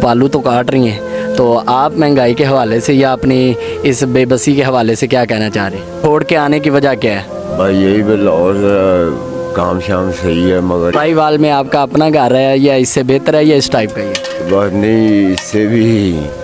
आलू तो काट रही हैं, तो आप महंगाई के हवाले से या अपनी इस बेबसी के हवाले से क्या कहना चाह रहे हैं? छोड़ के आने की वजह क्या है? भाई यही लाहौर काम शाम सही है, मगर साहिवाल में आपका अपना घर है या इससे बेहतर है या इस टाइप का ही है? बस नहीं, इससे भी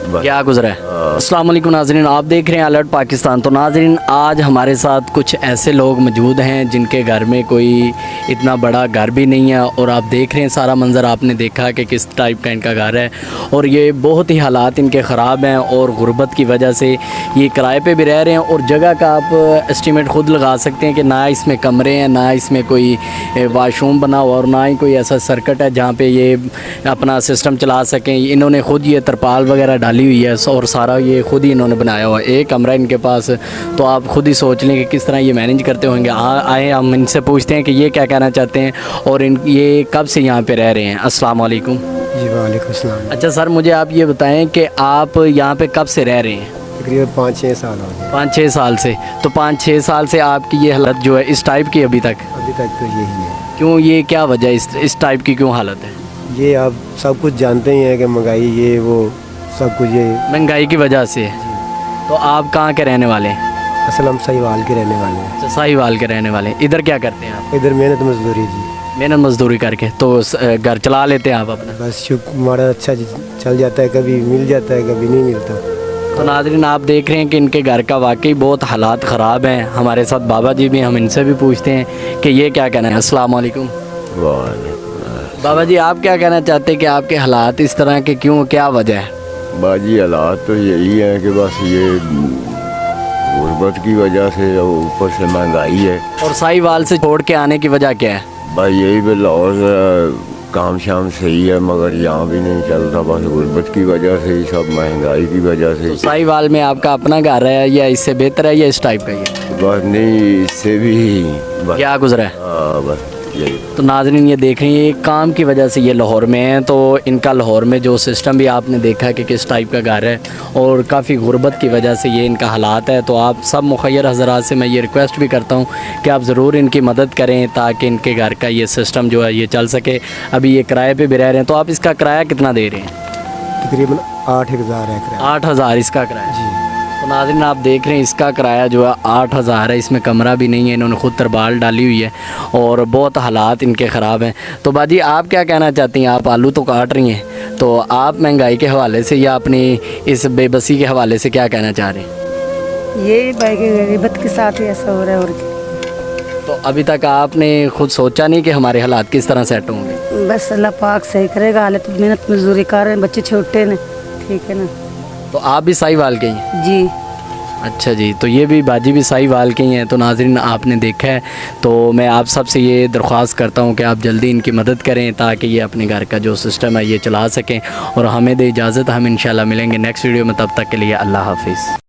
क्या गुजरा है? अस्सलाम वालेकुम नाज़रीन, आप देख रहे हैं अलर्ट पाकिस्तान। तो नाज़रीन, आज हमारे साथ कुछ ऐसे लोग मौजूद हैं जिनके घर में कोई इतना बड़ा घर भी नहीं है, और आप देख रहे हैं सारा मंज़र, आपने देखा कि किस टाइप का इनका घर है, और ये बहुत ही हालात इनके ख़राब हैं, और गुर्बत की वजह से ये किराए पे भी रह रहे हैं। और जगह का आप एस्टीमेट ख़ुद लगा सकते हैं कि ना इसमें कमरे हैं, ना इसमें कोई वाशरूम बना हुआ, और ना ही कोई ऐसा सर्किट है जहाँ पे ये अपना सिस्टम चला सकें। इन्होंने ख़ुद ये तरपाल वगैरह डाली हुई है, और सारा ये ख़ुद ही इन्होंने बनाया हुआ है। एक कमरा इनके पास, तो आप ख़ुद ही सोच लें कि किस तरह ये मैनेज करते होंगे। आए हम इनसे पूछते हैं कि ये क्या कहना चाहते हैं, और ये कब से यहाँ पे रह रहे हैं। अस्सलाम वालेकुम। जी वालेकुम अस्सलाम। अच्छा सर, मुझे आप ये बताएं कि आप यहाँ पे कब से रह रहे हैं? तकरीबन 5-6 साल हो गए। 5-6 साल से। तो 5-6 साल से आपकी ये हालत जो है इस टाइप की अभी तक तो यही है। क्यों, ये क्या वजह इस टाइप की क्यों हालत है? ये आप सब कुछ जानते ही हैं कि महंगाई ये वो सब कुछ, ये महंगाई की वजह से। तो आप कहाँ के रहने वाले हैं? असल हम साहिवाल के रहने वाले हैं। अच्छा, साहिवाल के रहने वाले हैं। इधर क्या करते हैं आप? इधर मेहनत मजदूरी जी, मेहनत मजदूरी करके तो घर चला लेते हैं आप अपना? बस शुक्र हमारा अच्छा चल जाता है, कभी मिल जाता है कभी नहीं मिलता। तो नाज़रीन, आप देख रहे हैं कि इनके घर का वाकई बहुत हालात ख़राब हैं। हमारे साथ बाबा जी भी, हम इनसे भी पूछते हैं कि ये क्या कहना है। अस्सलाम वालेकुम। बाबा जी, आप क्या कहना चाहते हैं कि आपके हालात इस तरह के क्यों, क्या वजह है? बाजी हालात तो यही है कि बस ये गुर्बत की वजह से, और ऊपर से महंगाई है। और साहिवाल से छोड़ के आने की वजह क्या है? भाई यही लाहौर काम शाम सही है, मगर यहाँ भी नहीं चलता, बस गुर्बत की वजह से ही, सब महंगाई की वजह से। तो साहिवाल में आपका अपना घर है या इससे बेहतर है या इस टाइप का ही है? बस नहीं, इससे भी क्या गुजरा है? बस यही। तो नाज़रीन, ये देख रही हैं, काम की वजह से ये लाहौर में हैं। तो इनका लाहौर में जो सिस्टम भी आपने देखा कि किस टाइप का घर है, और काफ़ी गुर्बत की वजह से ये इनका हालात है। तो आप सब मुखय्यर हज़रात से मैं ये रिक्वेस्ट भी करता हूँ कि आप ज़रूर इनकी मदद करें ताकि इनके घर का ये सिस्टम जो है ये चल सके। अभी ये किराए पे भी रह रहे हैं, तो आप इसका किराया कितना दे रहे हैं? तकरीबन 8,000 है किराया। 8,000 इसका किराया जी। तो नाज़रीन, आप देख रहे हैं इसका किराया जो है 8,000 है। इसमें कमरा भी नहीं है, इन्होंने ख़ुद तरपाल डाली हुई है, और बहुत हालात इनके ख़राब हैं। तो बाजी, आप क्या कहना चाहती हैं? आप आलू तो काट रही हैं, तो आप महंगाई के हवाले से या अपनी इस बेबसी के हवाले से क्या कहना चाह रहे हैं? ये भाई की गरीबत के साथ ही ऐसा हो रहा है। और क्या? तो अभी तक आपने खुद सोचा नहीं कि हमारे हालात किस तरह सेट होंगे? बस अल्लाह पाक सही करेगा। हालत मेहनत मजदूरी कर रहे हैं, बच्चे छोटे ने, ठीक है ना। तो आप भी साहिवाल के ही हैं? जी। अच्छा जी, तो ये भी बाजी भी साहिवाल के ही हैं। तो नाज़रीन, आपने देखा है, तो मैं आप सब से ये दरख्वास्त करता हूँ कि आप जल्दी इनकी मदद करें ताकि ये अपने घर का जो सिस्टम है ये चला सकें। और हमें दे इजाज़त, हम इंशाल्लाह मिलेंगे नेक्स्ट वीडियो में। तब तक के लिए अल्लाह हाफिज़।